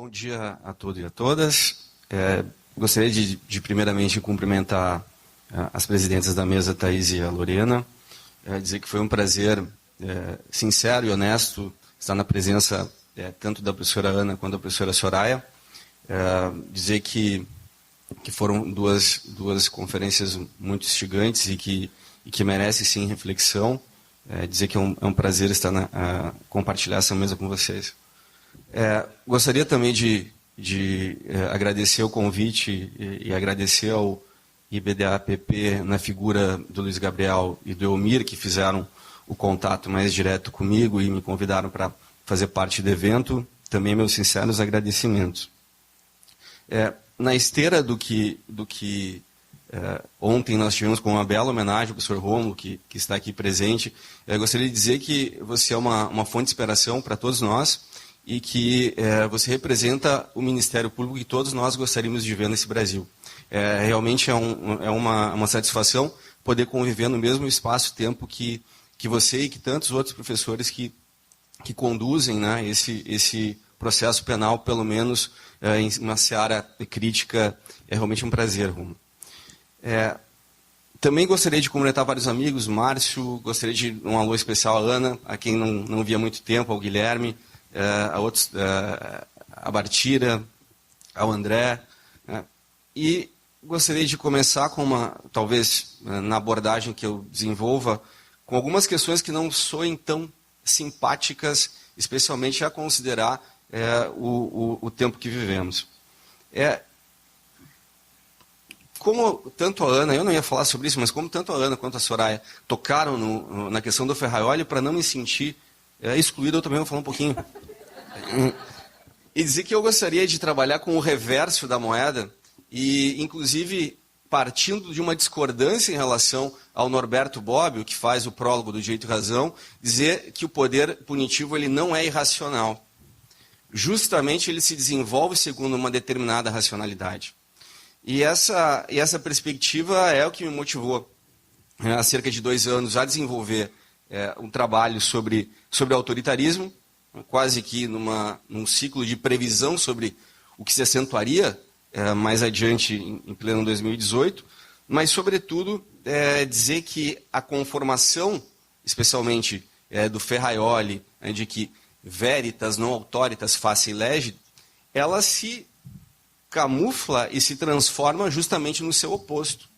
Bom dia a todos e a todas. Gostaria de primeiramente cumprimentar as presidentes da mesa, Thaís e a Lorena. Dizer que foi um prazer sincero e honesto estar na presença tanto da professora Ana quanto da professora Soraya. Dizer que foram duas conferências muito instigantes e que merecem sim reflexão. Dizer que é um prazer estar compartilhar essa mesa com vocês. Gostaria também de agradecer o convite e agradecer ao IBDA-PP na figura do Luiz Gabriel e do Elmir, que fizeram o contato mais direto comigo e me convidaram para fazer parte do evento. Também meus sinceros agradecimentos. Na esteira do que ontem nós tivemos com uma bela homenagem ao professor Rômulo, que está aqui presente, gostaria de dizer que você é uma fonte de inspiração para todos nós e que você representa o Ministério Público que todos nós gostaríamos de ver nesse Brasil. Realmente é uma satisfação poder conviver no mesmo espaço-tempo que você e que tantos outros professores que conduzem, né, esse processo penal, pelo menos em uma seara crítica. É realmente um prazer, Rômulo. Também gostaria de cumprimentar vários amigos, Márcio, gostaria de um alô especial à Ana, a quem não via há muito tempo, ao Guilherme, a Bartira, ao André, e gostaria de começar com talvez na abordagem que eu desenvolva, com algumas questões que não soem tão simpáticas, especialmente a considerar o tempo que vivemos. Como tanto a Ana, eu não ia falar sobre isso, mas como tanto a Ana quanto a Soraya tocaram na questão do Ferraioli, para não me sentir excluído, eu também vou falar um pouquinho. E dizer que eu gostaria de trabalhar com o reverso da moeda, e inclusive partindo de uma discordância em relação ao Norberto Bobbio, que faz o prólogo do Direito e Razão, dizer que o poder punitivo ele não é irracional. Justamente ele se desenvolve segundo uma determinada racionalidade. E essa perspectiva é o que me motivou, há cerca de 2 anos, a desenvolver um trabalho sobre autoritarismo, quase que num ciclo de previsão sobre o que se acentuaria mais adiante, em pleno 2018, mas, sobretudo, dizer que a conformação, especialmente do Ferraioli, de que veritas non auctoritas facie legis, ela se camufla e se transforma justamente no seu oposto,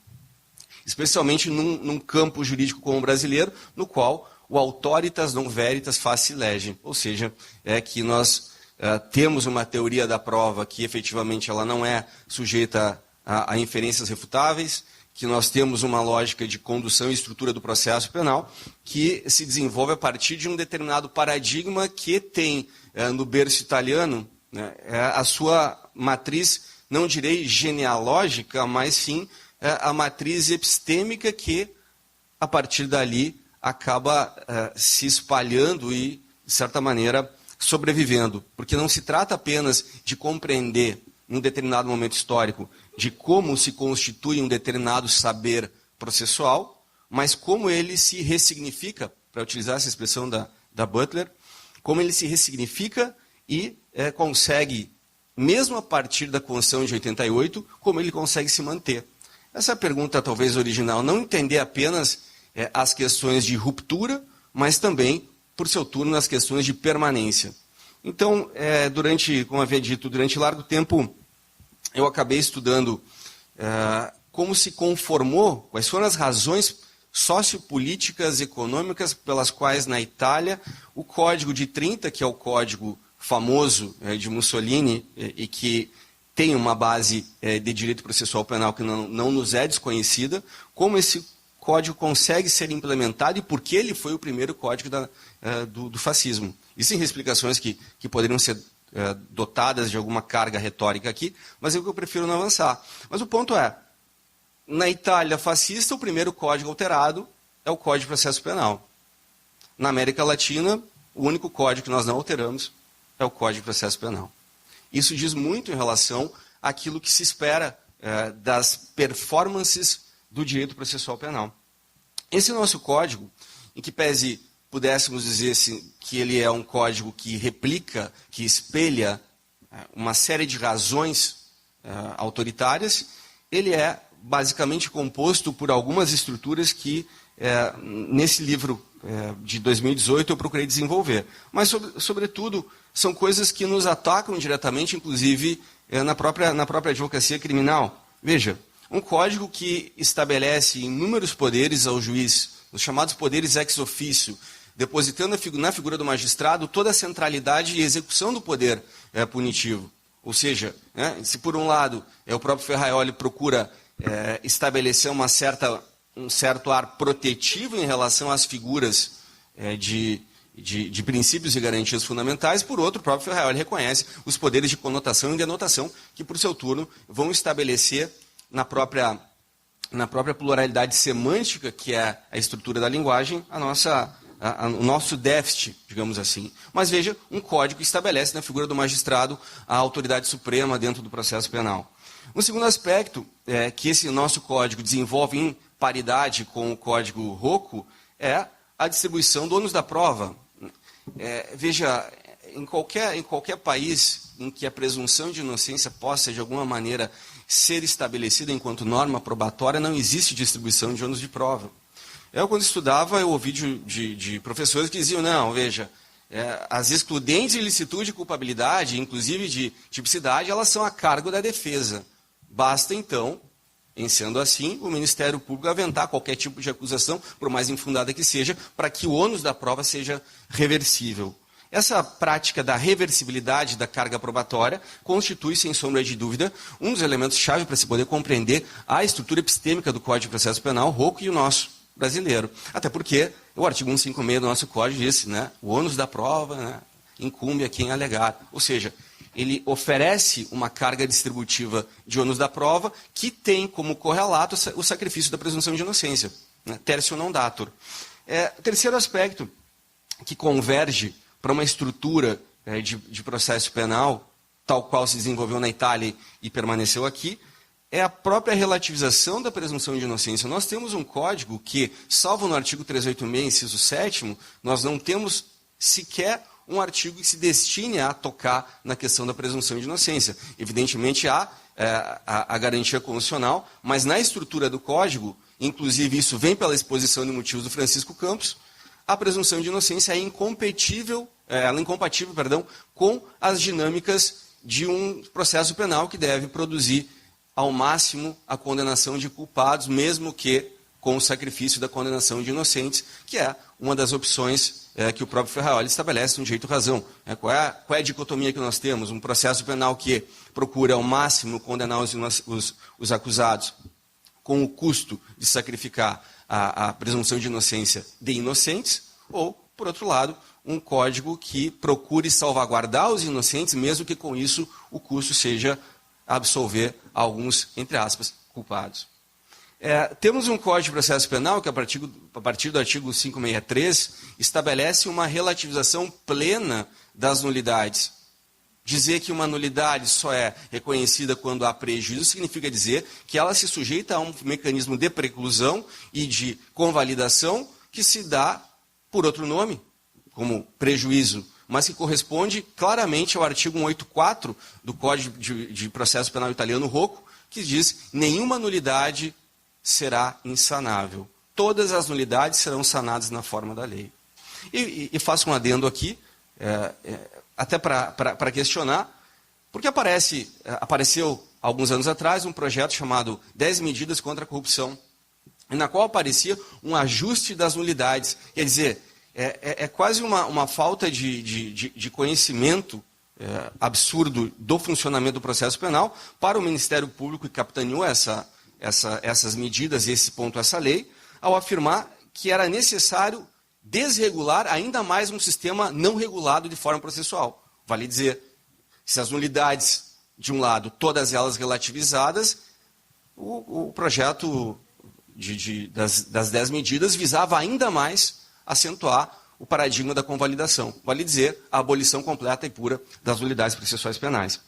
especialmente num campo jurídico como o brasileiro, no qual o auctoritas non veritas facie legis, ou seja, que nós temos uma teoria da prova que efetivamente ela não é sujeita a inferências refutáveis, que nós temos uma lógica de condução e estrutura do processo penal que se desenvolve a partir de um determinado paradigma que tem no berço italiano a sua matriz, não direi genealógica, mas sim a matriz epistêmica que, a partir dali, acaba se espalhando e, de certa maneira, sobrevivendo. Porque não se trata apenas de compreender, em um determinado momento histórico, de como se constitui um determinado saber processual, mas como ele se ressignifica, para utilizar essa expressão da Butler, como ele se ressignifica e consegue, mesmo a partir da Constituição de 88, como ele consegue se manter. Essa é a pergunta talvez original, não entender apenas as questões de ruptura, mas também, por seu turno, as questões de permanência. Então, como havia dito, durante largo tempo, eu acabei estudando como se conformou, quais foram as razões sociopolíticas, econômicas, pelas quais na Itália o Código de 30, que é o código famoso de Mussolini e que tem uma base de direito processual penal que não nos é desconhecida, como esse código consegue ser implementado e por que ele foi o primeiro código do fascismo. Isso em explicações que poderiam ser dotadas de alguma carga retórica aqui, mas é o que eu prefiro não avançar. Mas o ponto na Itália fascista, o primeiro código alterado é o Código de Processo Penal. Na América Latina, o único código que nós não alteramos é o Código de Processo Penal. Isso diz muito em relação àquilo que se espera das performances do direito processual penal. Esse nosso código, em que pese pudéssemos dizer que ele é um código que replica, que espelha uma série de razões autoritárias, ele é basicamente composto por algumas estruturas que, nesse livro de 2018, eu procurei desenvolver. Mas, sobretudo, são coisas que nos atacam diretamente, inclusive, na própria advocacia criminal. Veja, um código que estabelece inúmeros poderes ao juiz, os chamados poderes ex officio, depositando na figura do magistrado toda a centralidade e execução do poder punitivo. Ou seja, se por um lado o próprio Ferraioli procura estabelecer um certo ar protetivo em relação às figuras de princípios e garantias fundamentais, por outro, o próprio Ferraioli reconhece os poderes de conotação e denotação que, por seu turno, vão estabelecer na própria pluralidade semântica, que é a estrutura da linguagem, o nosso déficit, digamos assim. Mas veja, um código que estabelece na figura do magistrado a autoridade suprema dentro do processo penal. Um segundo aspecto que esse nosso código desenvolve em paridade com o código ROCO é a distribuição do ônus da prova. Veja, em qualquer país em que a presunção de inocência possa, de alguma maneira, ser estabelecida enquanto norma probatória, não existe distribuição de ônus de prova. Eu, quando estudava, eu ouvi de professores que diziam, não, veja, as excludentes de ilicitude e culpabilidade, inclusive de tipicidade, elas são a cargo da defesa. Basta, então, em sendo assim, o Ministério Público aventar qualquer tipo de acusação, por mais infundada que seja, para que o ônus da prova seja reversível. Essa prática da reversibilidade da carga probatória constitui, sem sombra de dúvida, um dos elementos-chave para se poder compreender a estrutura epistêmica do Código de Processo Penal, o ROCO, e o nosso brasileiro. Até porque o artigo 156 do nosso Código diz, o ônus da prova incumbe a quem alegar. Ou seja, ele oferece uma carga distributiva de ônus da prova que tem como correlato o sacrifício da presunção de inocência, tertio non datur. O terceiro aspecto que converge para uma estrutura de processo penal, tal qual se desenvolveu na Itália e permaneceu aqui, é a própria relativização da presunção de inocência. Nós temos um código que, salvo no artigo 386, inciso 7º, nós não temos sequer um artigo que se destine a tocar na questão da presunção de inocência. Evidentemente, há a garantia constitucional, mas na estrutura do código, inclusive isso vem pela exposição de motivos do Francisco Campos, a presunção de inocência é incompatível com as dinâmicas de um processo penal que deve produzir ao máximo a condenação de culpados, mesmo que com o sacrifício da condenação de inocentes, que é uma das opções que o próprio Ferraioli estabelece no direito-razão. Qual é a dicotomia que nós temos? Um processo penal que procura ao máximo condenar os acusados com o custo de sacrificar a presunção de inocência de inocentes, ou, por outro lado, um código que procure salvaguardar os inocentes, mesmo que com isso o custo seja absolver alguns, entre aspas, culpados. Temos um Código de Processo Penal que, a partir do artigo 563, estabelece uma relativização plena das nulidades. Dizer que uma nulidade só é reconhecida quando há prejuízo significa dizer que ela se sujeita a um mecanismo de preclusão e de convalidação que se dá por outro nome, como prejuízo, mas que corresponde claramente ao artigo 184 do Código de Processo Penal italiano ROCO, que diz que nenhuma nulidade será insanável. Todas as nulidades serão sanadas na forma da lei. E faço um adendo aqui, até para questionar, porque apareceu, alguns anos atrás, um projeto chamado 10 Medidas contra a Corrupção, na qual aparecia um ajuste das nulidades. Quer dizer, é quase uma falta de conhecimento absurdo do funcionamento do processo penal para o Ministério Público, que capitaneou essas medidas e esse ponto, essa lei, ao afirmar que era necessário desregular ainda mais um sistema não regulado de forma processual. Vale dizer, se as nulidades, de um lado, todas elas relativizadas, o projeto das 10 medidas visava ainda mais acentuar o paradigma da convalidação. Vale dizer, a abolição completa e pura das nulidades processuais penais.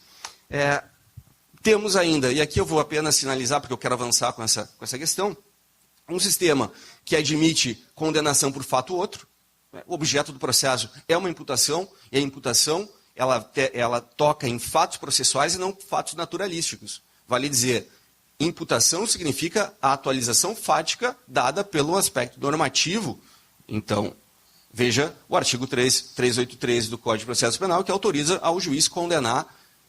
Temos ainda, e aqui eu vou apenas sinalizar, porque eu quero avançar com essa questão, um sistema que admite condenação por fato outro. O objeto do processo é uma imputação, e a imputação ela toca em fatos processuais e não fatos naturalísticos. Vale dizer, imputação significa a atualização fática dada pelo aspecto normativo. Então, veja o artigo 383 do Código de Processo Penal, que autoriza ao juiz condenar,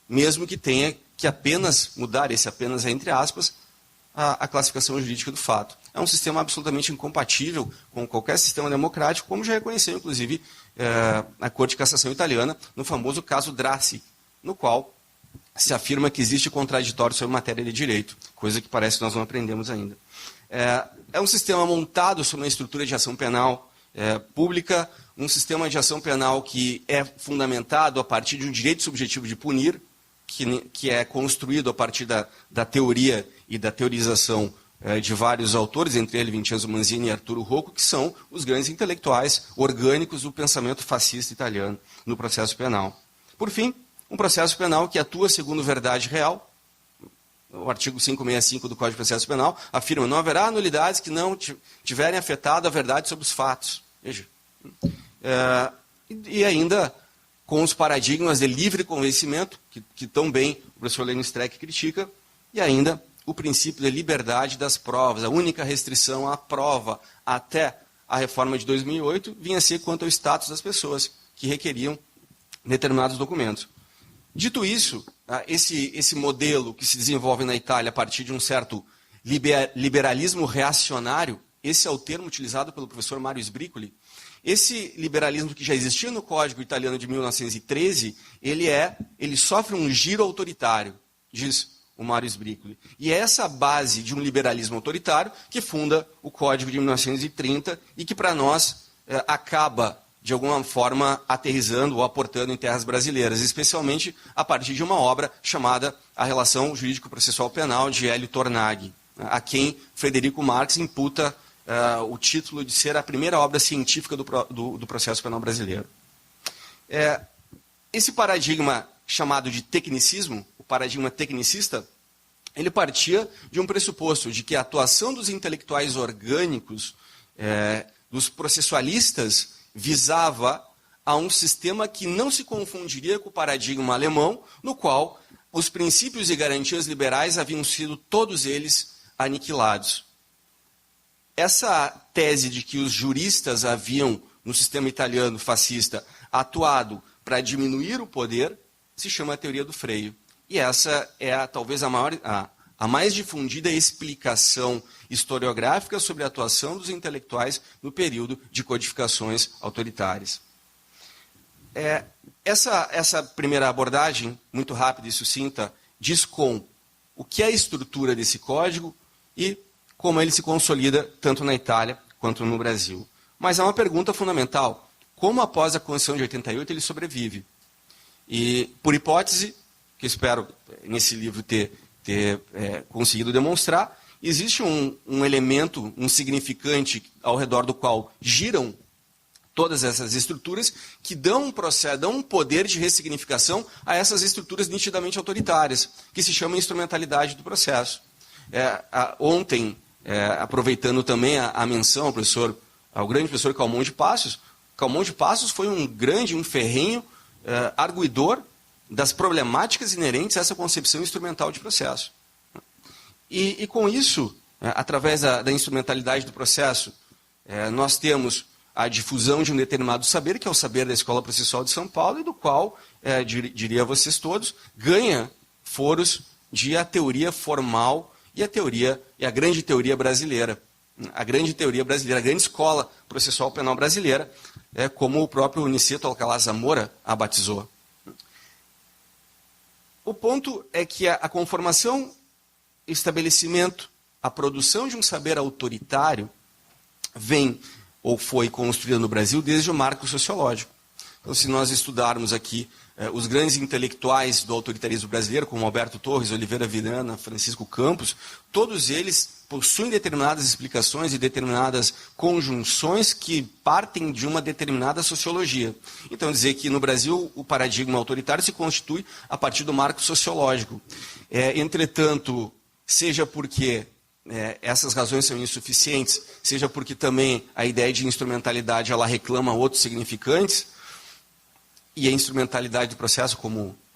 mesmo que tenha que apenas mudar, esse apenas é entre aspas, a classificação jurídica do fato. É um sistema absolutamente incompatível com qualquer sistema democrático, como já reconheceu, inclusive, a Corte de Cassação italiana, no famoso caso Drassi, no qual se afirma que existe contraditório sobre matéria de direito, coisa que parece que nós não aprendemos ainda. É um sistema montado sobre uma estrutura de ação penal pública, um sistema de ação penal que é fundamentado a partir de um direito subjetivo de punir, que é construído a partir da teoria e da teorização de vários autores, entre eles Vincenzo Manzini e Arturo Rocco, que são os grandes intelectuais orgânicos do pensamento fascista italiano no processo penal. Por fim, um processo penal que atua segundo verdade real. O artigo 565 do Código de Processo Penal afirma: não haverá nulidades que não tiverem afetado a verdade sobre os fatos. Veja. E ainda com os paradigmas de livre convencimento, que tão bem o professor Lênin Streck critica, e ainda o princípio de liberdade das provas. A única restrição à prova até a reforma de 2008 vinha a ser quanto ao status das pessoas que requeriam determinados documentos. Dito isso, esse modelo que se desenvolve na Itália a partir de um certo liberalismo reacionário, esse é o termo utilizado pelo professor Mário Sbricoli. Esse liberalismo que já existia no Código Italiano de 1913, ele sofre um giro autoritário, diz o Mário Sbricoli. E é essa base de um liberalismo autoritário que funda o Código de 1930 e que, para nós, acaba, de alguma forma, aterrissando ou aportando em terras brasileiras, especialmente a partir de uma obra chamada A Relação Jurídico-Processual Penal, de Hélio Tornaghi, a quem Frederico Marx imputa o título de ser a primeira obra científica do processo penal brasileiro. Esse paradigma chamado de tecnicismo, o paradigma tecnicista, ele partia de um pressuposto de que a atuação dos intelectuais orgânicos, dos processualistas, visava a um sistema que não se confundiria com o paradigma alemão, no qual os princípios e garantias liberais haviam sido todos eles aniquilados. Essa tese de que os juristas haviam, no sistema italiano fascista, atuado para diminuir o poder, se chama a teoria do freio. E essa é talvez a mais difundida explicação historiográfica sobre a atuação dos intelectuais no período de codificações autoritárias. Essa primeira abordagem, muito rápida e sucinta, diz com o que é a estrutura desse código e como ele se consolida tanto na Itália quanto no Brasil. Mas há uma pergunta fundamental: como após a Constituição de 88 ele sobrevive? E, por hipótese, que espero nesse livro ter conseguido demonstrar, existe um elemento, um significante ao redor do qual giram todas essas estruturas que dão um poder de ressignificação a essas estruturas nitidamente autoritárias, que se chama instrumentalidade do processo. Ontem, aproveitando também a menção ao grande professor Calmon de Passos foi um ferrenho arguidor das problemáticas inerentes a essa concepção instrumental de processo. E com isso, através da instrumentalidade do processo, nós temos a difusão de um determinado saber, que é o saber da Escola Processual de São Paulo, e do qual, diria a vocês todos, ganha foros de a teoria formal e a grande teoria brasileira. A grande escola processual penal brasileira, como o próprio Niceto Alcalá Zamora a batizou. O ponto é que a conformação, estabelecimento, a produção de um saber autoritário vem ou foi construída no Brasil desde o marco sociológico. Então, se nós estudarmos aqui os grandes intelectuais do autoritarismo brasileiro, como Alberto Torres, Oliveira Viana, Francisco Campos, todos eles possuem determinadas explicações e determinadas conjunções que partem de uma determinada sociologia. Então, dizer que no Brasil o paradigma autoritário se constitui a partir do marco sociológico. Entretanto, seja porque essas razões são insuficientes, seja porque também a ideia de instrumentalidade ela reclama outros significantes, e a instrumentalidade do processo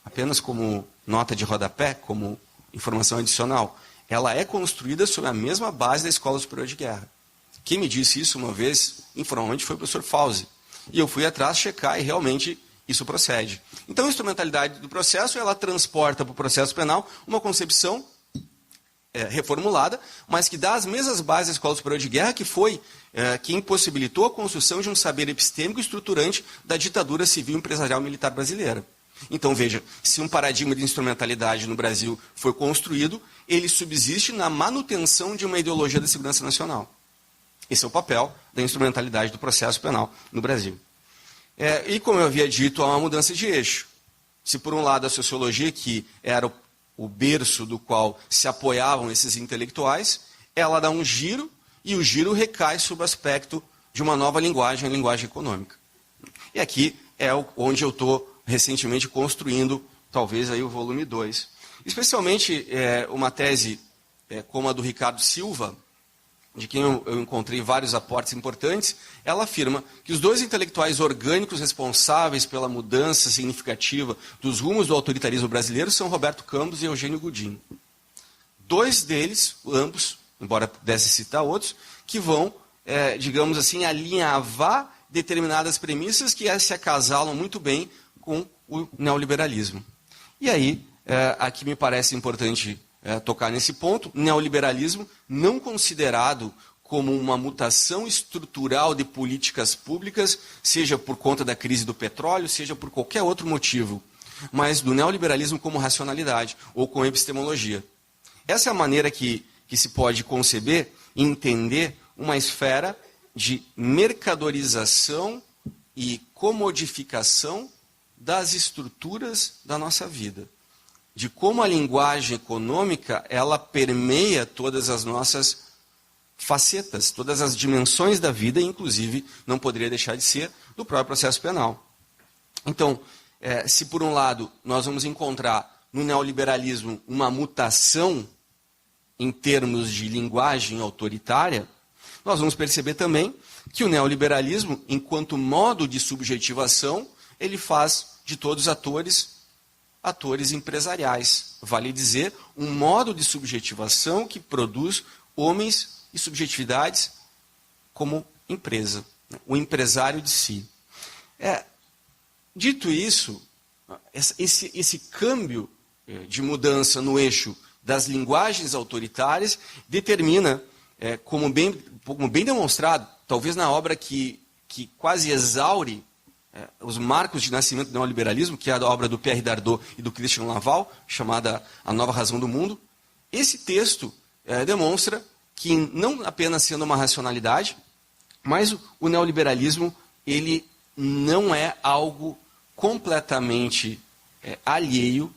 apenas como nota de rodapé, como informação adicional, ela é construída sobre a mesma base da Escola Superior de Guerra. Quem me disse isso uma vez, informalmente, foi o professor Fauzi. E eu fui atrás checar e realmente isso procede. Então, a instrumentalidade do processo, ela transporta para o processo penal uma concepção reformulada, mas que dá as mesmas bases da Escola Superior de Guerra, que foi que impossibilitou a construção de um saber epistêmico estruturante da ditadura civil empresarial militar brasileira. Então, veja, se um paradigma de instrumentalidade no Brasil foi construído, ele subsiste na manutenção de uma ideologia da segurança nacional. Esse é o papel da instrumentalidade do processo penal no Brasil. E, como eu havia dito, há uma mudança de eixo. Se, por um lado, a sociologia, que era o berço do qual se apoiavam esses intelectuais, ela dá um giro, e o giro recai sob o aspecto de uma nova linguagem, a linguagem econômica. E aqui é onde eu estou recentemente construindo, talvez, aí o volume 2. Especialmente uma tese como a do Ricardo Silva, de quem eu encontrei vários aportes importantes, ela afirma que os dois intelectuais orgânicos responsáveis pela mudança significativa dos rumos do autoritarismo brasileiro são Roberto Campos e Eugênio Godin. Dois deles, ambos, embora pudesse citar outros, que vão, digamos assim, alinhavar determinadas premissas que se acasalam muito bem com o neoliberalismo. E aí, aqui me parece importante tocar nesse ponto, neoliberalismo não considerado como uma mutação estrutural de políticas públicas, seja por conta da crise do petróleo, seja por qualquer outro motivo, mas do neoliberalismo como racionalidade ou como epistemologia. Essa é a maneira que se pode conceber e entender uma esfera de mercadorização e comodificação das estruturas da nossa vida. De como a linguagem econômica ela permeia todas as nossas facetas, todas as dimensões da vida, inclusive, não poderia deixar de ser, do próprio processo penal. Então, se por um lado nós vamos encontrar no neoliberalismo uma mutação em termos de linguagem autoritária, nós vamos perceber também que o neoliberalismo, enquanto modo de subjetivação, ele faz de todos os atores empresariais. Vale dizer, um modo de subjetivação que produz homens e subjetividades como empresa, o empresário de si. Dito isso, esse câmbio de mudança no eixo das linguagens autoritárias determina, como bem demonstrado, talvez na obra que quase exaure os marcos de nascimento do neoliberalismo, que é a obra do Pierre Dardot e do Christian Laval, chamada A Nova Razão do Mundo, esse texto demonstra que, não apenas sendo uma racionalidade, mas o neoliberalismo ele não é algo completamente alheio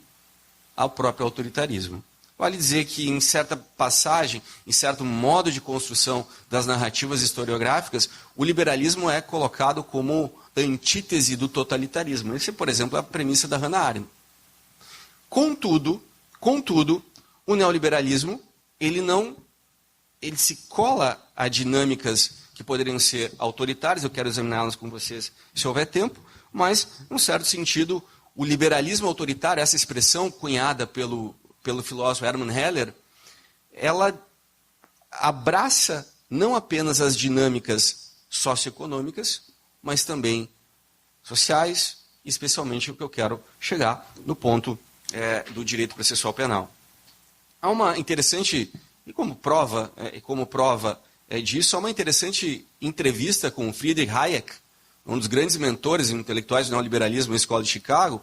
ao próprio autoritarismo. Vale dizer que em certa passagem, em certo modo de construção das narrativas historiográficas, o liberalismo é colocado como antítese do totalitarismo. Essa, por exemplo, é a premissa da Hannah Arendt. Contudo, o neoliberalismo ele se cola a dinâmicas que poderiam ser autoritárias, eu quero examiná-las com vocês se houver tempo, mas, num certo sentido, o liberalismo autoritário, essa expressão cunhada pelo filósofo Hermann Heller, ela abraça não apenas as dinâmicas socioeconômicas, mas também sociais, especialmente o que eu quero chegar no ponto do direito processual penal. Há uma interessante, e como prova disso, há uma interessante entrevista com Friedrich Hayek, um dos grandes mentores e intelectuais do neoliberalismo na Escola de Chicago.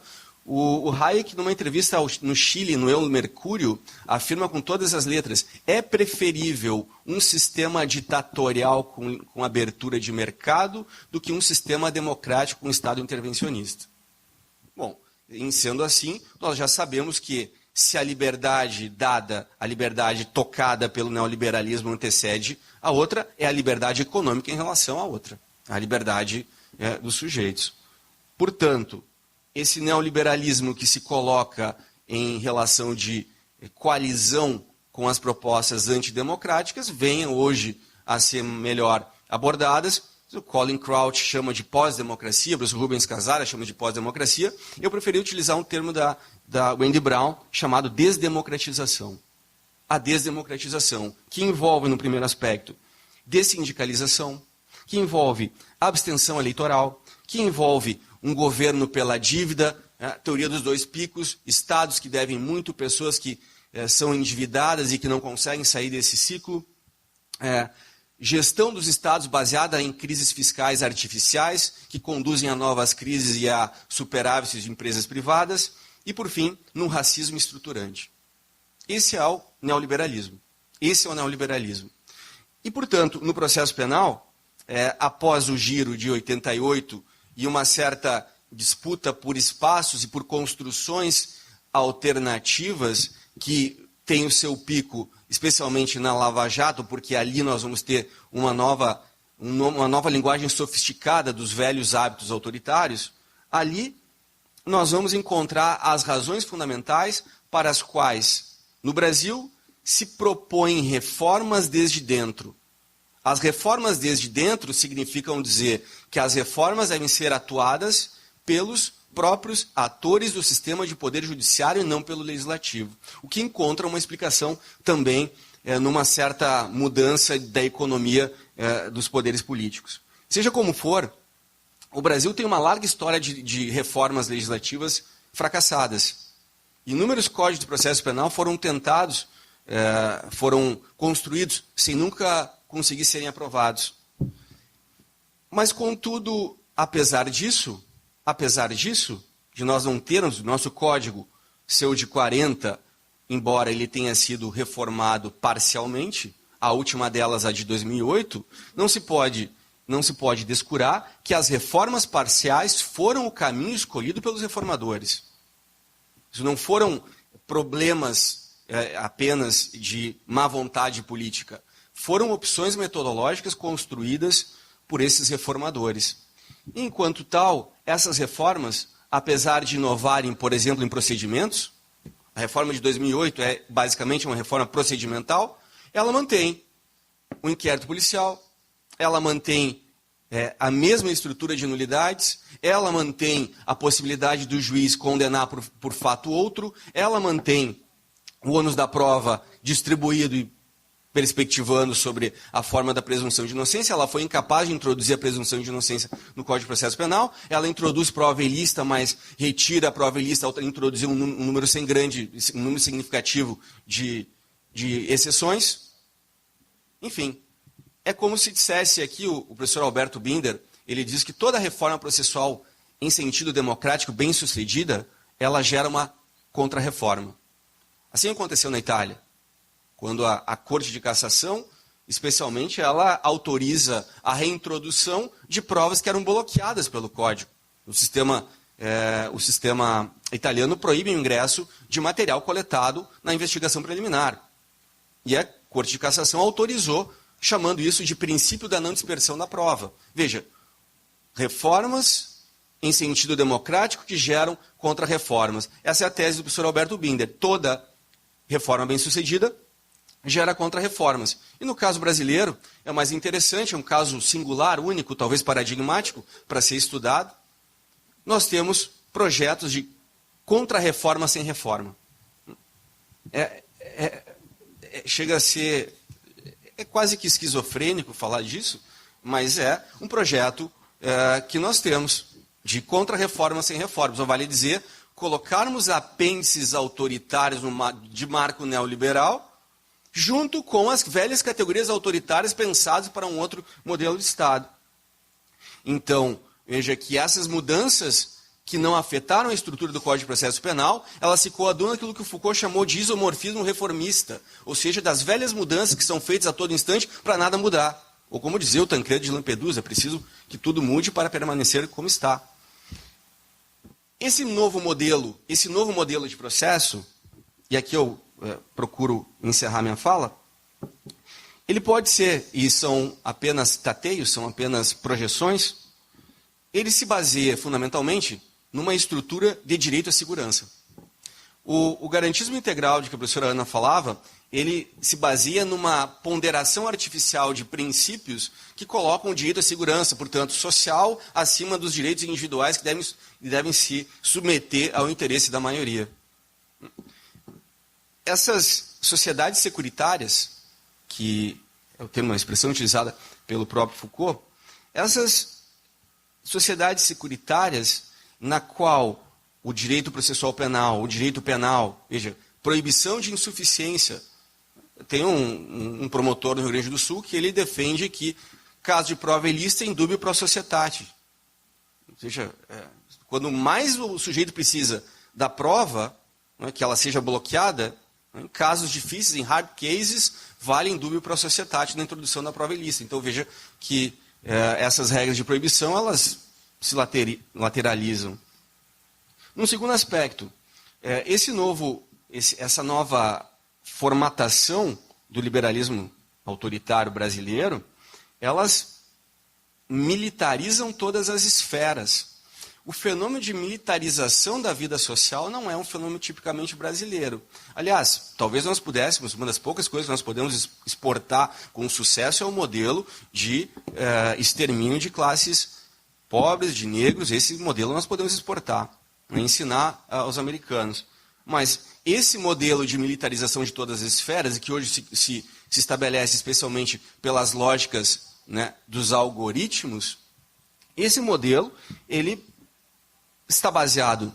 O Hayek, numa entrevista no Chile, no El Mercúrio, afirma com todas as letras: é preferível um sistema ditatorial com abertura de mercado do que um sistema democrático com Estado intervencionista. Bom, sendo assim, nós já sabemos que se a liberdade dada, a liberdade tocada pelo neoliberalismo antecede a outra, é a liberdade econômica em relação à outra, a liberdade dos sujeitos. Portanto, esse neoliberalismo que se coloca em relação de coalizão com as propostas antidemocráticas vêm hoje a ser melhor abordadas O Colin Crouch chama de pós-democracia, Bruce Rubens Casara chama de pós-democracia. Eu preferi utilizar um termo da Wendy Brown chamado desdemocratização. A desdemocratização, que envolve, no primeiro aspecto, dessindicalização, que envolve abstenção eleitoral, que envolve um governo pela dívida, a teoria dos dois picos, estados que devem muito, pessoas que são endividadas e que não conseguem sair desse ciclo, gestão dos estados baseada em crises fiscais artificiais, que conduzem a novas crises e a superávites de empresas privadas, e, por fim, num racismo estruturante. Esse é o neoliberalismo. Esse é o neoliberalismo. E, portanto, no processo penal, após o giro de 88 e uma certa disputa por espaços e por construções alternativas que tem o seu pico, especialmente na Lava Jato, porque ali nós vamos ter uma nova linguagem sofisticada dos velhos hábitos autoritários, ali nós vamos encontrar as razões fundamentais para as quais, no Brasil, se propõem reformas desde dentro. As reformas desde dentro significam dizer que as reformas devem ser atuadas pelos próprios atores do sistema de poder judiciário e não pelo legislativo. O que encontra uma explicação também numa certa mudança da economia dos poderes políticos. Seja como for, o Brasil tem uma larga história de reformas legislativas fracassadas. Inúmeros códigos de processo penal foram tentados, foram construídos sem nunca conseguir serem aprovados. Mas, contudo, apesar disso, de nós não termos o nosso código seu de 40, embora ele tenha sido reformado parcialmente, a última delas, a de 2008, não se pode descurar que as reformas parciais foram o caminho escolhido pelos reformadores. Isso não foram problemas apenas de má vontade política. Foram opções metodológicas construídas por esses reformadores. Enquanto tal, essas reformas, apesar de inovarem, por exemplo, em procedimentos, a reforma de 2008 é basicamente uma reforma procedimental, ela mantém o inquérito policial, ela mantém a mesma estrutura de nulidades, ela mantém a possibilidade do juiz condenar por fato outro, ela mantém o ônus da prova distribuído e perspectivando sobre a forma da presunção de inocência. Ela foi incapaz de introduzir a presunção de inocência no Código de Processo Penal. Ela introduz prova ilícita, mas retira a prova ilícita ao introduzir um número significativo de exceções. Enfim, é como se dissesse aqui o professor Alberto Binder, ele diz que toda reforma processual em sentido democrático bem-sucedida, ela gera uma contra-reforma. Assim aconteceu na Itália, quando a Corte de Cassação, especialmente, ela autoriza a reintrodução de provas que eram bloqueadas pelo Código. O sistema italiano proíbe o ingresso de material coletado na investigação preliminar. E a Corte de Cassação autorizou, chamando isso de princípio da não dispersão da prova. Veja, reformas em sentido democrático que geram contra-reformas. Essa é a tese do professor Alberto Binder. Toda reforma bem-sucedida gera contra-reformas. E no caso brasileiro, é mais interessante, é um caso singular, único, talvez paradigmático, para ser estudado. Nós temos projetos de contra-reforma sem reforma. Chega a ser... É quase que esquizofrênico falar disso, mas é um projeto que nós temos de contra-reforma sem reformas. Ou vale dizer, colocarmos apêndices autoritários de marco neoliberal junto com as velhas categorias autoritárias pensadas para um outro modelo de Estado. Então, veja que essas mudanças que não afetaram a estrutura do Código de Processo Penal, elas se coadunam naquilo que o Foucault chamou de isomorfismo reformista, ou seja, das velhas mudanças que são feitas a todo instante para nada mudar. Ou como dizia o Tancredo de Lampedusa, é preciso que tudo mude para permanecer como está. Esse novo modelo de processo, e aqui eu procuro encerrar minha fala, ele pode ser, e são apenas tateios, são apenas projeções, ele se baseia fundamentalmente numa estrutura de direito à segurança. O garantismo integral de que a professora Ana falava, ele se baseia numa ponderação artificial de princípios que colocam o direito à segurança, portanto, social, acima dos direitos individuais que devem se submeter ao interesse da maioria. Essas sociedades securitárias, que é o termo, uma expressão utilizada pelo próprio Foucault, essas sociedades securitárias na qual o direito processual penal, o direito penal, veja, proibição de insuficiência. Tem um promotor no Rio Grande do Sul que ele defende que caso de prova ilícita é indúbio pro societate. Ou seja, quando mais o sujeito precisa da prova, né, que ela seja bloqueada, né, em casos difíceis, em hard cases, vale indúbio pro societate na introdução da prova ilícita. Então veja que essas regras de proibição, elas se lateralizam. Um segundo aspecto, essa nova formatação do liberalismo autoritário brasileiro, elas militarizam todas as esferas. O fenômeno de militarização da vida social não é um fenômeno tipicamente brasileiro. Aliás, talvez nós pudéssemos, uma das poucas coisas que nós podemos exportar com sucesso é o modelo de extermínio de classes pobres, de negros. Esse modelo nós podemos exportar, ensinar aos americanos. Mas esse modelo de militarização de todas as esferas, e que hoje se estabelece especialmente pelas lógicas, né, dos algoritmos, esse modelo ele está baseado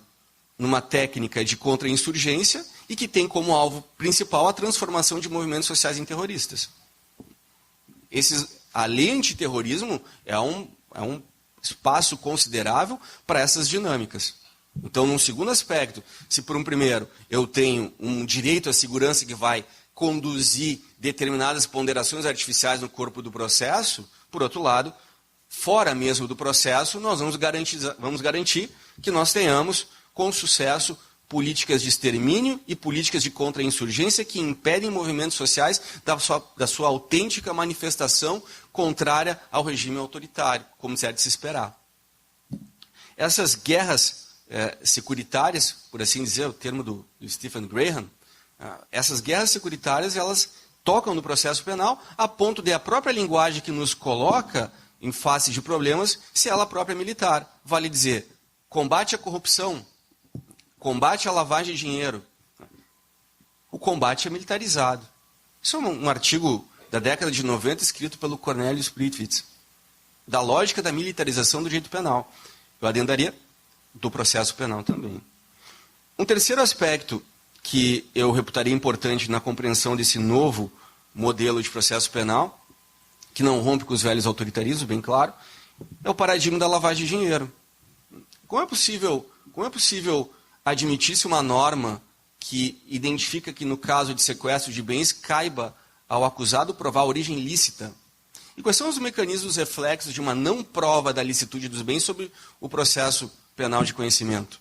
numa técnica de contra-insurgência e que tem como alvo principal a transformação de movimentos sociais em terroristas. A lei antiterrorismo é um espaço considerável para essas dinâmicas. Então, num segundo aspecto, se por um primeiro eu tenho um direito à segurança que vai conduzir determinadas ponderações artificiais no corpo do processo, por outro lado, fora mesmo do processo, nós vamos garantir que nós tenhamos, com sucesso, políticas de extermínio e políticas de contra-insurgência que impedem movimentos sociais da sua autêntica manifestação contrária ao regime autoritário, como é de se esperar. Essas guerras securitárias, por assim dizer, o termo do Stephen Graham, essas guerras securitárias, elas tocam no processo penal a ponto de a própria linguagem que nos coloca em face de problemas ser ela própria militar. Vale dizer, combate à corrupção, combate à lavagem de dinheiro. O combate é militarizado. Isso é um artigo da década de 90 escrito pelo Cornelius Pritwitz, da lógica da militarização do direito penal. Eu adendaria do processo penal também. Um terceiro aspecto que eu reputaria importante na compreensão desse novo modelo de processo penal, que não rompe com os velhos autoritarismos, bem claro, é o paradigma da lavagem de dinheiro. Como é possível admitir-se uma norma que identifica que no caso de sequestro de bens caiba ao acusado provar a origem lícita? E quais são os mecanismos reflexos de uma não prova da licitude dos bens sobre o processo penal de conhecimento?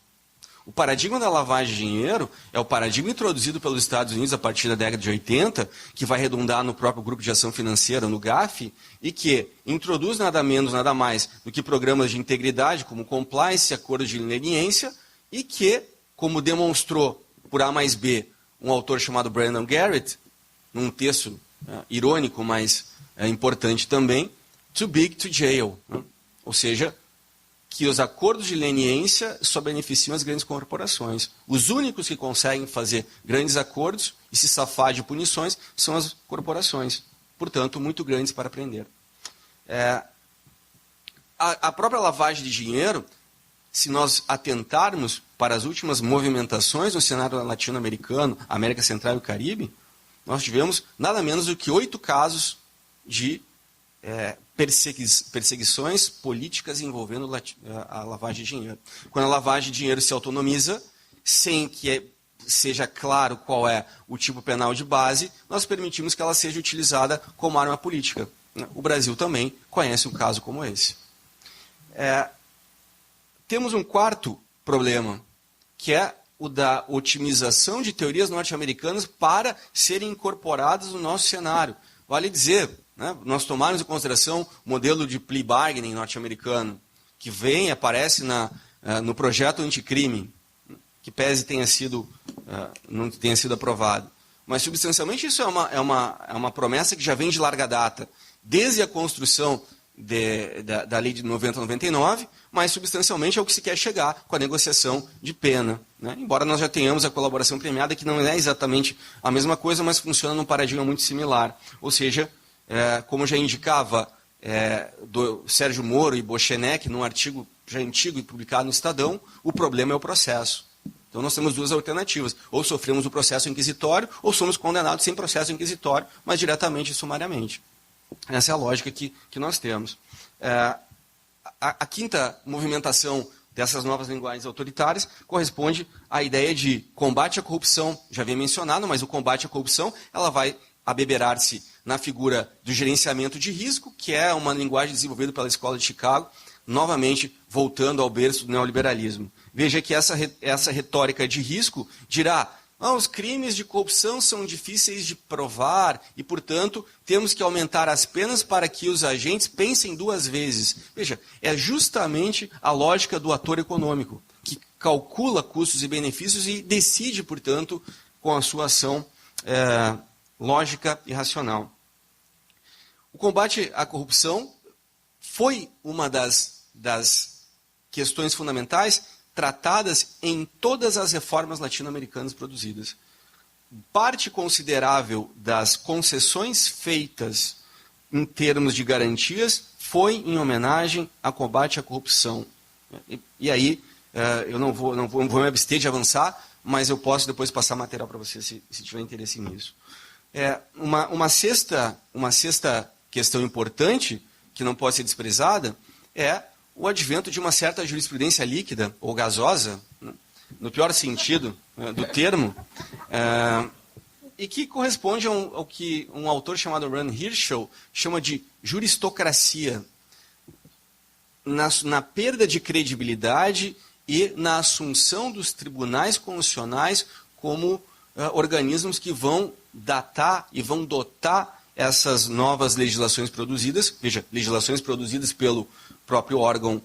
O paradigma da lavagem de dinheiro é o paradigma introduzido pelos Estados Unidos a partir da década de 80, que vai redundar no próprio Grupo de Ação Financeira, no GAFI, e que introduz nada menos, nada mais do que programas de integridade, como compliance, acordos de leniência, e que, como demonstrou por A mais B um autor chamado Brandon Garrett, num texto irônico, mas importante também, too big to jail, né? Ou seja, que os acordos de leniência só beneficiam as grandes corporações. Os únicos que conseguem fazer grandes acordos e se safar de punições são as corporações, portanto, muito grandes para prender. A própria lavagem de dinheiro, se nós atentarmos para as últimas movimentações no cenário latino-americano, América Central e o Caribe, nós tivemos nada menos do que 8 casos de perseguições políticas envolvendo a lavagem de dinheiro. Quando a lavagem de dinheiro se autonomiza, sem que seja claro qual é o tipo penal de base, nós permitimos que ela seja utilizada como arma política. O Brasil também conhece um caso como esse. Temos um quarto problema, que é o da otimização de teorias norte-americanas para serem incorporadas no nosso cenário. Vale dizer, né, nós tomarmos em consideração o modelo de plea bargaining norte-americano, que aparece no projeto anticrime, que pese tenha sido não tenha sido aprovado. Mas, substancialmente, isso é uma promessa que já vem de larga data, desde a construção da lei de 90/99, mas, substancialmente, é o que se quer chegar com a negociação de pena. Né? Embora nós já tenhamos a colaboração premiada, que não é exatamente a mesma coisa, mas funciona num paradigma muito similar. Ou seja, como já indicava do Sérgio Moro e Bochenek, num artigo já antigo e publicado no Estadão, o problema é o processo. Então nós temos duas alternativas. Ou sofremos o processo inquisitório, ou somos condenados sem processo inquisitório, mas diretamente e sumariamente. Essa é a lógica que nós temos. A quinta movimentação dessas novas linguagens autoritárias corresponde à ideia de combate à corrupção. Já havia mencionado, mas o combate à corrupção ela vai abeberar-se na figura do gerenciamento de risco, que é uma linguagem desenvolvida pela Escola de Chicago, novamente voltando ao berço do neoliberalismo. Veja que essa retórica de risco dirá: os crimes de corrupção são difíceis de provar e, portanto, temos que aumentar as penas para que os agentes pensem duas vezes. Veja, é justamente a lógica do ator econômico, que calcula custos e benefícios e decide, portanto, com a sua ação lógica e racional. O combate à corrupção foi uma das questões fundamentais tratadas em todas as reformas latino-americanas produzidas. Parte considerável das concessões feitas em termos de garantias foi em homenagem ao combate à corrupção. E aí, eu não vou me abster de avançar, mas eu posso depois passar material para você se tiver interesse nisso. Uma sexta questão importante, que não pode ser desprezada, é o advento de uma certa jurisprudência líquida ou gasosa, né, no pior sentido do termo, e que corresponde ao que um autor chamado Ron Herschel chama de juristocracia, na perda de credibilidade e na assunção dos tribunais constitucionais como organismos que vão datar e vão dotar essas novas legislações produzidas, veja, legislações produzidas pelo próprio órgão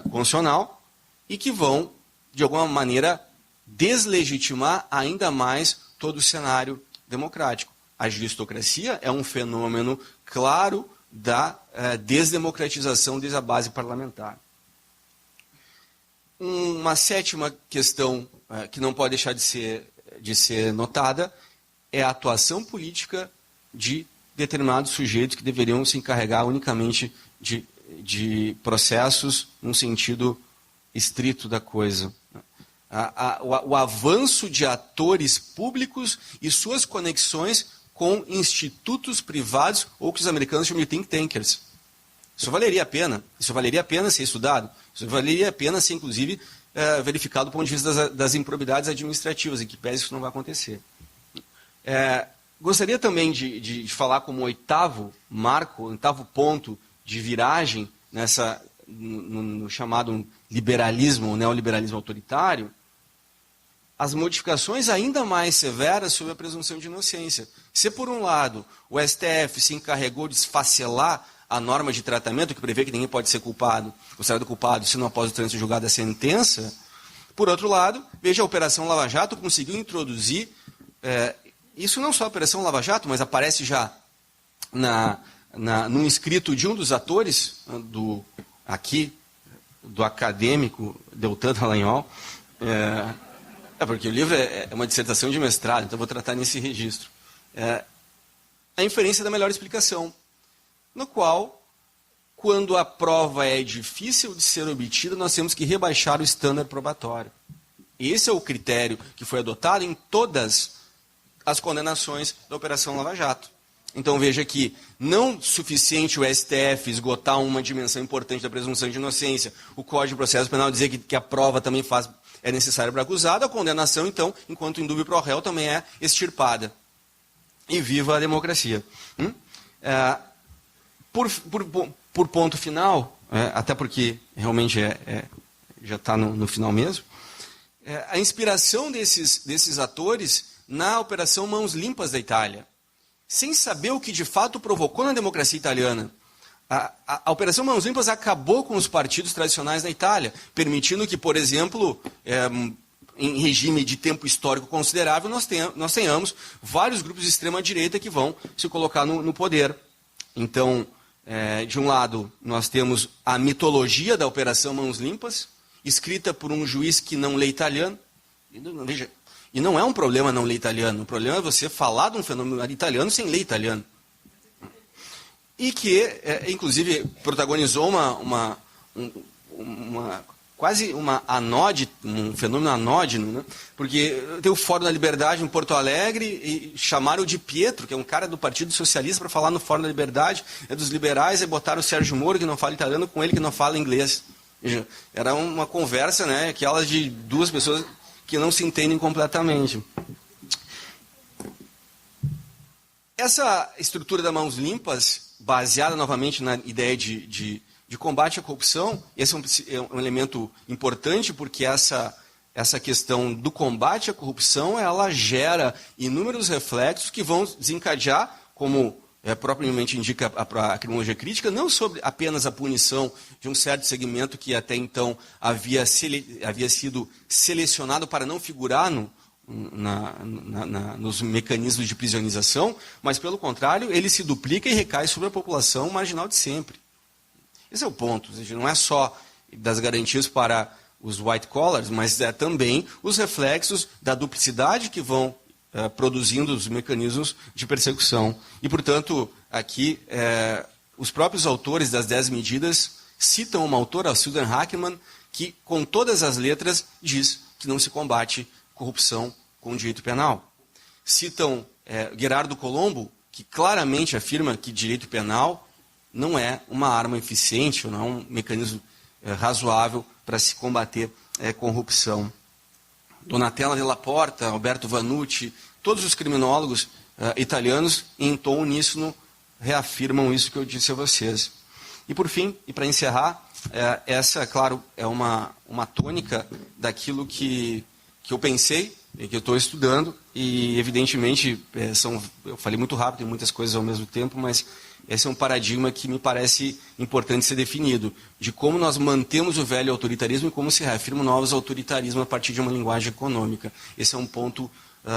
constitucional, e que vão, de alguma maneira, deslegitimar ainda mais todo o cenário democrático. A juristocracia é um fenômeno claro da desdemocratização desde a base parlamentar. Uma sétima questão que não pode deixar de ser notada é a atuação política de determinados sujeitos que deveriam se encarregar unicamente de processos no sentido estrito da coisa. O avanço de atores públicos e suas conexões com institutos privados, ou que os americanos chamam de think tankers. Isso valeria a pena. Isso valeria a pena ser estudado. Isso valeria a pena ser, inclusive, verificado do ponto de vista das improbidades administrativas, em que pese isso não vai acontecer. Gostaria também de falar como oitavo marco, oitavo ponto de viragem no chamado liberalismo, o neoliberalismo autoritário, as modificações ainda mais severas sobre a presunção de inocência. Se, por um lado, o STF se encarregou de esfacelar a norma de tratamento que prevê que ninguém pode ser culpado, considerado culpado, se não após o trânsito julgado da sentença, por outro lado, veja, a Operação Lava Jato conseguiu introduzir, isso não só a Operação Lava Jato, mas aparece já num escrito de um dos atores do acadêmico Deltan Dallagnol, porque o livro é uma dissertação de mestrado, então eu vou tratar nesse registro. A inferência da melhor explicação, no qual, quando a prova é difícil de ser obtida, nós temos que rebaixar o estándar probatório. Esse é o critério que foi adotado em todas as condenações da Operação Lava Jato. Então veja que não suficiente o STF esgotar uma dimensão importante da presunção de inocência, o Código de Processo Penal dizer que a prova também é necessária para acusado, a condenação, então, enquanto indúbio pro réu, também é extirpada. E viva a democracia. Por ponto final, até porque realmente já está no final mesmo, a inspiração desses atores na Operação Mãos Limpas da Itália, sem saber o que de fato provocou na democracia italiana. A Operação Mãos Limpas acabou com os partidos tradicionais na Itália, permitindo que, por exemplo, em regime de tempo histórico considerável, nós tenhamos vários grupos de extrema-direita que vão se colocar no poder. Então, de um lado, nós temos a mitologia da Operação Mãos Limpas, escrita por um juiz que não lê italiano. Veja, e não é um problema não ler italiano, o problema é você falar de um fenômeno italiano sem ler italiano. E que, inclusive, protagonizou quase um fenômeno anódino, né? Porque tem o Fórum da Liberdade em Porto Alegre e chamaram de Pietro, que é um cara do Partido Socialista, para falar no Fórum da Liberdade, é dos liberais, e botaram o Sérgio Moro, que não fala italiano, com ele que não fala inglês. Era uma conversa, né, aquela de duas pessoas que não se entendem completamente. Essa estrutura da Mãos Limpas, baseada novamente na ideia de combate à corrupção, esse é um elemento importante, porque essa questão do combate à corrupção, ela gera inúmeros reflexos que vão desencadear, como propriamente indica a criminologia crítica, não sobre apenas a punição de um certo segmento que até então havia sido selecionado para não figurar nos mecanismos de prisionização, mas, pelo contrário, ele se duplica e recai sobre a população marginal de sempre. Esse é o ponto. Ou seja, não é só das garantias para os white collars, mas é também os reflexos da duplicidade que vão produzindo os mecanismos de persecução. E, portanto, aqui, os próprios autores das 10 medidas citam uma autora, a Susan Hackman, que, com todas as letras, diz que não se combate corrupção com direito penal. Citam Gerardo Colombo, que claramente afirma que direito penal não é uma arma eficiente, não é um mecanismo razoável para se combater corrupção. Donatella Della Porta, Alberto Vanucci, todos os criminólogos italianos, em tom uníssono, reafirmam isso que eu disse a vocês. E, por fim, e para encerrar, essa, claro, é uma tônica daquilo que eu pensei, e que eu estou estudando, e, evidentemente, eu falei muito rápido, tem muitas coisas ao mesmo tempo, mas esse é um paradigma que me parece importante ser definido, de como nós mantemos o velho autoritarismo e como se reafirmam novos autoritarismos a partir de uma linguagem econômica. Esse é um ponto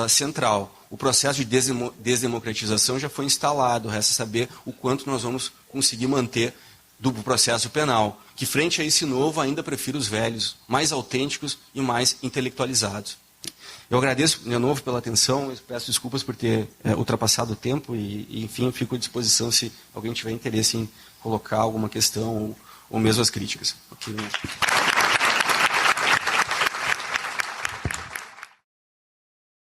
central. O processo de desdemocratização já foi instalado, resta saber o quanto nós vamos conseguir manter do processo penal, que frente a esse novo ainda prefiro os velhos, mais autênticos e mais intelectualizados. Eu agradeço de novo pela atenção, eu peço desculpas por ter ultrapassado o tempo e, enfim, eu fico à disposição se alguém tiver interesse em colocar alguma questão ou mesmo as críticas. Okay.